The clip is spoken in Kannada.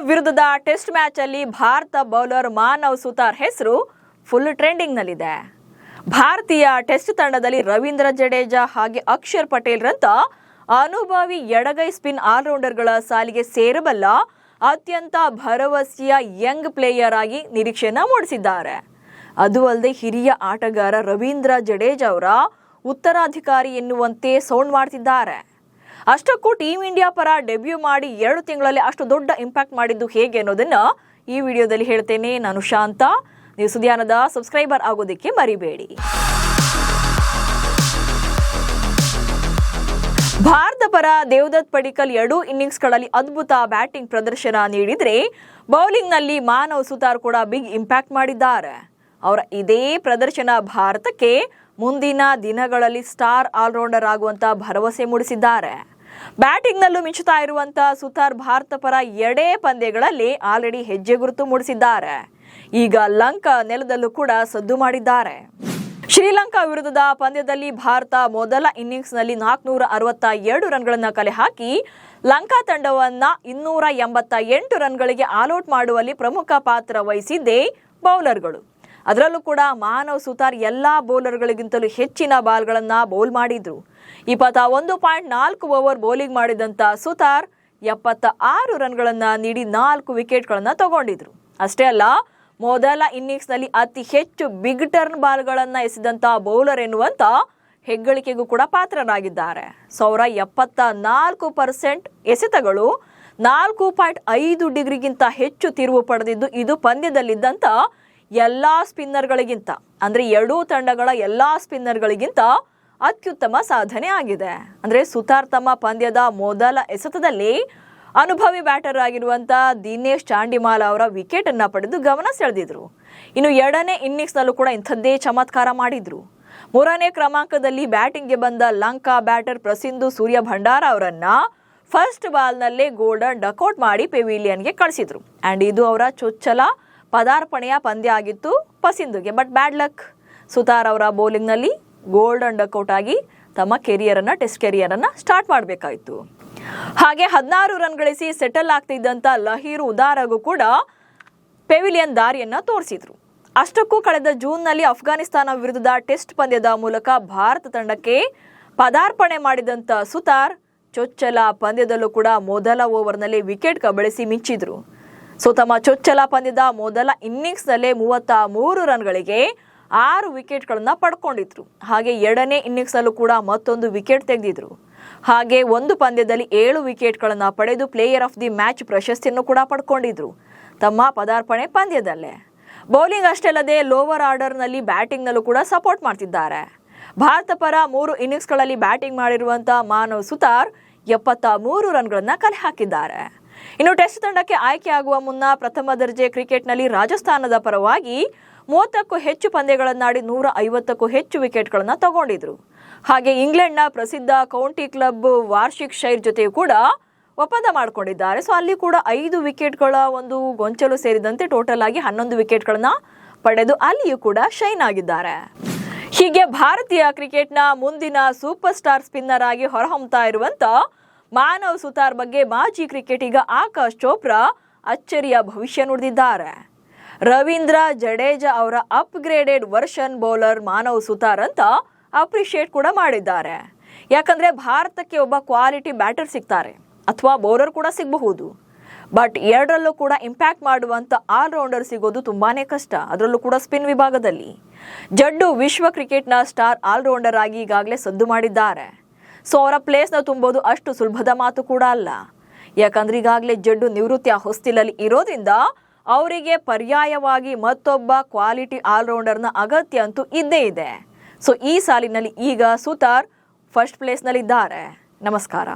ವಿರುದ್ಧದ ಟೆಸ್ಟ್ ಮ್ಯಾಚ್ ಅಲ್ಲಿ ಭಾರತ ಬೌಲರ್ ಮಾನವ್ ಸುತಾರ್ ಹೆಸರು ಫುಲ್ ಟ್ರೆಂಡಿಂಗ್ ನಲ್ಲಿದೆ. ಭಾರತೀಯ ಟೆಸ್ಟ್ ತಂಡದಲ್ಲಿ ರವೀಂದ್ರ ಜಡೇಜಾ ಹಾಗೆ ಅಕ್ಷರ್ ಪಟೇಲ್ ರಂತ ಅನುಭವಿ ಎಡಗೈ ಸ್ಪಿನ್ ಆಲ್ರೌಂಡರ್ಗಳ ಸಾಲಿಗೆ ಸೇರಬಲ್ಲ ಅತ್ಯಂತ ಭರವಸೆಯ ಯಂಗ್ ಪ್ಲೇಯರ್ ಆಗಿ ನಿರೀಕ್ಷೆಯನ್ನ ಮೂಡಿಸಿದ್ದಾರೆ. ಅದು ಅಲ್ಲದೆ ಹಿರಿಯ ಆಟಗಾರ ರವೀಂದ್ರ ಜಡೇಜಾ ಅವರ ಉತ್ತರಾಧಿಕಾರಿ ಎನ್ನುವಂತೆ ಸೌಂಡ್ ಮಾಡ್ತಿದ್ದಾರೆ. ಅಷ್ಟಕ್ಕೂ ಟೀಮ್ ಇಂಡಿಯಾ ಪರ ಡೆಬ್ಯೂ ಮಾಡಿ 2 ತಿಂಗಳಲ್ಲಿ ಅಷ್ಟು ದೊಡ್ಡ ಇಂಪ್ಯಾಕ್ಟ್ ಮಾಡಿದ್ದು ಹೇಗೆ ಅನ್ನೋದನ್ನ ಈ ವಿಡಿಯೋದಲ್ಲಿ ಹೇಳ್ತೇನೆ. ನಾನು ಶಾಂತ. ನೀವು ಸುದ್ದಿಯಾನದ ಸಬ್ಸ್ಕ್ರೈಬರ್ ಆಗೋದಕ್ಕೆ ಮರಿಬೇಡಿ. ಭಾರತ ಪರ ದೇವದತ್ ಪಡಿಕ್ಕಲ್ 2 ಇನ್ನಿಂಗ್ಸ್ಗಳಲ್ಲಿ ಅದ್ಭುತ ಬ್ಯಾಟಿಂಗ್ ಪ್ರದರ್ಶನ ನೀಡಿದ್ರೆ ಬೌಲಿಂಗ್ನಲ್ಲಿ ಮಾನವ್ ಸುತಾರ್ ಕೂಡ ಬಿಗ್ ಇಂಪ್ಯಾಕ್ಟ್ ಮಾಡಿದ್ದಾರೆ. ಅವರ ಇದೇ ಪ್ರದರ್ಶನ ಭಾರತಕ್ಕೆ ಮುಂದಿನ ದಿನಗಳಲ್ಲಿ ಸ್ಟಾರ್ ಆಲ್ರೌಂಡರ್ ಆಗುವಂತ ಭರವಸೆ ಮೂಡಿಸಿದ್ದಾರೆ. ಬ್ಯಾಟಿಂಗ್ನಲ್ಲೂ ಮಿಂಚುತ್ತಾ ಇರುವಂತ ಸುತಾರ್ ಭಾರತ ಪರ 2 ಪಂದ್ಯಗಳಲ್ಲಿ ಆಲ್ರೆಡಿ ಹೆಜ್ಜೆ ಗುರುತು ಮೂಡಿಸಿದ್ದಾರೆ. ಈಗ ಲಂಕಾ ನೆಲದಲ್ಲೂ ಕೂಡ ಸದ್ದು ಮಾಡಿದ್ದಾರೆ. ಶ್ರೀಲಂಕಾ ವಿರುದ್ಧದ ಪಂದ್ಯದಲ್ಲಿ ಭಾರತ ಮೊದಲ ಇನ್ನಿಂಗ್ಸ್ನಲ್ಲಿ 462 ರನ್ಗಳನ್ನು ಕಲೆ ಹಾಕಿ ಲಂಕಾ ತಂಡವನ್ನ 288 ರನ್ಗಳಿಗೆ ಆಲ್ಔಟ್ ಮಾಡುವಲ್ಲಿ ಪ್ರಮುಖ ಪಾತ್ರ ವಹಿಸಿದ್ದೇ ಬೌಲರ್ಗಳು. ಅದರಲ್ಲೂ ಕೂಡ ಮಾನವ್ ಸುತಾರ್ ಎಲ್ಲಾ ಬೌಲರ್ಗಳಿಗಿಂತಲೂ ಹೆಚ್ಚಿನ ಬಾಲ್ಗಳನ್ನ ಬೌಲ್ ಮಾಡಿದ್ರು. 21.4 ಓವರ್ ಬೌಲಿಂಗ್ ಮಾಡಿದಂತ ಸುತಾರ್ 76 ರನ್ಗಳನ್ನ ನೀಡಿ 4 ವಿಕೆಟ್ಗಳನ್ನ ತಗೊಂಡಿದ್ರು. ಅಷ್ಟೇ ಅಲ್ಲ, ಮೊದಲ ಇನ್ನಿಂಗ್ಸ್ನಲ್ಲಿ ಅತಿ ಹೆಚ್ಚು ಬಿಗ್ ಟರ್ನ್ ಬಾಲ್ಗಳನ್ನ ಎಸೆದಂತ ಬೌಲರ್ ಎನ್ನುವಂತ ಹೆಗ್ಗಳಿಕೆಗೂ ಕೂಡ ಪಾತ್ರರಾಗಿದ್ದಾರೆ. 74% ಎಸೆತಗಳು 4.5 ಡಿಗ್ರಿಗಿಂತ ಹೆಚ್ಚು ತಿರುವು ಪಡೆದಿದ್ದು ಇದು ಪಂದ್ಯದಲ್ಲಿದ್ದಂತ ಎಲ್ಲಾ ಸ್ಪಿನ್ನರ್ಗಳಿಗಿಂತ ಅಂದ್ರೆ 2 ತಂಡಗಳ ಎಲ್ಲಾ ಸ್ಪಿನ್ನರ್ಗಳಿಗಿಂತ ಅತ್ಯುತ್ತಮ ಸಾಧನೆ ಆಗಿದೆ. ಅಂದ್ರೆ ಸುತಾರ್ ತಮ್ಮ ಪಂದ್ಯದ ಮೊದಲ ಎಸೆತದಲ್ಲಿ ಅನುಭವಿ ಬ್ಯಾಟರ್ ಆಗಿರುವಂತ ದಿನೇಶ್ ಚಾಂಡಿಮಾಲ ಅವರ ವಿಕೆಟ್ ಅನ್ನ ಪಡೆದು ಗಮನ ಸೆಳೆದಿದ್ರು. ಇನ್ನು 2ನೇ ಇನ್ನಿಂಗ್ಸ್ ನಲ್ಲೂ ಕೂಡ ಇಂಥದ್ದೇ ಚಮತ್ಕಾರ ಮಾಡಿದ್ರು. 3ನೇ ಕ್ರಮಾಂಕದಲ್ಲಿ ಬ್ಯಾಟಿಂಗ್ಗೆ ಬಂದ ಲಂಕಾ ಬ್ಯಾಟರ್ ಪ್ರಸಿಂಧು ಸೂರ್ಯ ಭಂಡಾರ ಅವರನ್ನ ಫಸ್ಟ್ ಬಾಲ್ ನಲ್ಲೇ ಗೋಲ್ಡನ್ ಡಕ್ಔಟ್ ಮಾಡಿ ಪೆವಿಲಿಯನ್ಗೆ ಕಳಿಸಿದ್ರು. ಅಂಡ್ ಇದು ಅವರ ಚೊಚ್ಚಲ ಪದಾರ್ಪಣೆಯ ಪಂದ್ಯ ಆಗಿತ್ತು ಪಸಿಂಧುಗೆ. ಬಟ್ ಬ್ಯಾಡ್ ಲಕ್, ಸುತಾರ್ ಅವರ ಬೌಲಿಂಗ್ ನಲ್ಲಿ ಗೋಲ್ಡನ್ ಡಕ್ಔಟ್ ಆಗಿ ತಮ್ಮ ಟೆಸ್ಟ್ ಕೆರಿಯರ್ ಅನ್ನ ಸ್ಟಾರ್ಟ್ ಮಾಡಬೇಕಾಯಿತು. ಹಾಗೆ 16 ರನ್ ಗಳಿಸಿ ಸೆಟಲ್ ಆಗ್ತಿದ್ದಂತ ಲಹೀರ್ ಉದಾರಗೂ ಕೂಡ ಪೆವಿಲಿಯನ್ ದಾರಿಯನ್ನ ತೋರಿಸಿದ್ರು. ಅಷ್ಟಕ್ಕೂ ಕಳೆದ ಜೂನ್ ನಲ್ಲಿ ಅಫ್ಘಾನಿಸ್ತಾನ ವಿರುದ್ಧದ ಟೆಸ್ಟ್ ಪಂದ್ಯದ ಮೂಲಕ ಭಾರತ ತಂಡಕ್ಕೆ ಪದಾರ್ಪಣೆ ಮಾಡಿದಂತ ಸುತಾರ್ ಚೊಚ್ಚಲ ಪಂದ್ಯದಲ್ಲೂ ಕೂಡ ಮೊದಲ ಓವರ್ನಲ್ಲಿ ವಿಕೆಟ್ ಕಬಳಿಸಿ ಮಿಂಚಿದ್ರು. ತಮ್ಮ ಚೊಚ್ಚಲ ಪಂದ್ಯದ ಮೊದಲ ಇನ್ನಿಂಗ್ಸ್ ನಲ್ಲೇ 33 ರನ್ಗಳಿಗೆ 6 ವಿಕೆಟ್ಗಳನ್ನ ಪಡ್ಕೊಂಡಿದ್ರು. ಹಾಗೆ 2ನೇ ಇನ್ನಿಂಗ್ಸ್ ನಲ್ಲೂ ಕೂಡ ಮತ್ತೊಂದು ವಿಕೆಟ್ ತೆಗೆದಿದ್ರು. ಹಾಗೆ ಒಂದು ಪಂದ್ಯದಲ್ಲಿ 7 ವಿಕೆಟ್ಗಳನ್ನ ಪಡೆದು ಪ್ಲೇಯರ್ ಆಫ್ ದಿ ಮ್ಯಾಚ್ ಪ್ರಶಸ್ತಿಯನ್ನು ಕೂಡ ಪಡ್ಕೊಂಡಿದ್ರು ತಮ್ಮ ಪದಾರ್ಪಣೆ ಪಂದ್ಯದಲ್ಲೇ. ಬೌಲಿಂಗ್ ಅಷ್ಟೇ ಅಲ್ಲದೆ ಲೋವರ್ ಆರ್ಡರ್ ನಲ್ಲಿ ಬ್ಯಾಟಿಂಗ್ ನಲ್ಲೂ ಕೂಡ ಸಪೋರ್ಟ್ ಮಾಡ್ತಿದ್ದಾರೆ. ಭಾರತ ಪರ 3 ಇನ್ನಿಂಗ್ಸ್ಗಳಲ್ಲಿ ಬ್ಯಾಟಿಂಗ್ ಮಾಡಿರುವಂತಹ ಮಾನವ್ ಸುತಾರ್ 73 ರನ್ಗಳನ್ನ ಕಲೆ ಹಾಕಿದ್ದಾರೆ. ಇನ್ನು ಟೆಸ್ಟ್ ತಂಡಕ್ಕೆ ಆಯ್ಕೆಯಾಗುವ ಮುನ್ನ ಪ್ರಥಮ ದರ್ಜೆ ಕ್ರಿಕೆಟ್ನಲ್ಲಿ ರಾಜಸ್ಥಾನದ ಪರವಾಗಿ 30ಕ್ಕೂ ಹೆಚ್ಚು ಪಂದ್ಯಗಳನ್ನಾಡಿ 150ಕ್ಕೂ ಹೆಚ್ಚು ವಿಕೆಟ್ಗಳನ್ನ ತಗೊಂಡಿದ್ರು. ಹಾಗೆ ಇಂಗ್ಲೆಂಡ್ನ ಪ್ರಸಿದ್ಧ ಕೌಂಟಿ ಕ್ಲಬ್ ವಾರ್ಷಿಕ್ ಶೈರ್ ಜೊತೆಯೂ ಕೂಡ ಒಪ್ಪಂದ ಮಾಡಿಕೊಂಡಿದ್ದಾರೆ. ಅಲ್ಲಿ ಕೂಡ 5 ವಿಕೆಟ್ಗಳ ಒಂದು ಗೊಂಚಲು ಸೇರಿದಂತೆ ಟೋಟಲ್ ಆಗಿ 11 ವಿಕೆಟ್ಗಳನ್ನ ಪಡೆದು ಅಲ್ಲಿಯೂ ಕೂಡ ಶೈನ್ ಆಗಿದ್ದಾರೆ. ಹೀಗೆ ಭಾರತೀಯ ಕ್ರಿಕೆಟ್ನ ಮುಂದಿನ ಸೂಪರ್ ಸ್ಟಾರ್ ಸ್ಪಿನ್ನರ್ ಆಗಿ ಹೊರಹೊಮ್ಮುತ್ತಾ ಇರುವಂತ ಮಾನವ್ ಸುತಾರ್ ಬಗ್ಗೆ ಮಾಜಿ ಕ್ರಿಕೆಟಿಗ ಆಕಾಶ್ ಚೋಪ್ರಾ ಅಚ್ಚರಿಯ ಭವಿಷ್ಯ ನುಡಿದಿದ್ದಾರೆ. ರವೀಂದ್ರ ಜಡೇಜಾ ಅವರ ಅಪ್ಗ್ರೇಡೆಡ್ ವರ್ಷನ್ ಬೌಲರ್ ಮಾನವ್ ಸುತಾರ್ ಅಂತ ಅಪ್ರಿಶಿಯೇಟ್ ಕೂಡ ಮಾಡಿದ್ದಾರೆ. ಯಾಕಂದ್ರೆ ಭಾರತಕ್ಕೆ ಒಬ್ಬ ಕ್ವಾಲಿಟಿ ಬ್ಯಾಟರ್ ಸಿಗ್ತಾರೆ ಅಥವಾ ಬೌಲರ್ ಕೂಡ ಸಿಗಬಹುದು. ಬಟ್ 2ರಲ್ಲೂ ಕೂಡ ಇಂಪ್ಯಾಕ್ಟ್ ಮಾಡುವಂತ ಆಲ್ರೌಂಡರ್ ಸಿಗೋದು ತುಂಬಾನೇ ಕಷ್ಟ, ಅದರಲ್ಲೂ ಕೂಡ ಸ್ಪಿನ್ ವಿಭಾಗದಲ್ಲಿ. ಜಡ್ಡು ವಿಶ್ವ ಕ್ರಿಕೆಟ್ನ ಸ್ಟಾರ್ ಆಲ್ರೌಂಡರ್ ಆಗಿ ಈಗಾಗಲೇ ಸದ್ದು ಮಾಡಿದ್ದಾರೆ. ಅವರ ಪ್ಲೇಸ್ನ ತುಂಬೋದು ಅಷ್ಟು ಸುಲಭದ ಮಾತು ಕೂಡ ಅಲ್ಲ. ಯಾಕಂದ್ರೆ ಈಗಾಗಲೇ ಜಡ್ಡು ನಿವೃತ್ತಿಯ ಹೊಸ್ತಿಲಲ್ಲಿ ಇರೋದ್ರಿಂದ ಅವರಿಗೆ ಪರ್ಯಾಯವಾಗಿ ಮತ್ತೊಬ್ಬ ಕ್ವಾಲಿಟಿ ಆಲ್ರೌಂಡರ್ನ ಅಗತ್ಯ ಅಂತೂ ಇದ್ದೇ ಇದೆ. ಈ ಸಾಲಿನಲ್ಲಿ ಈಗ ಸುತಾರ್ ಫಸ್ಟ್ ಪ್ಲೇಸ್ನಲ್ಲಿದ್ದಾರೆ. ನಮಸ್ಕಾರ.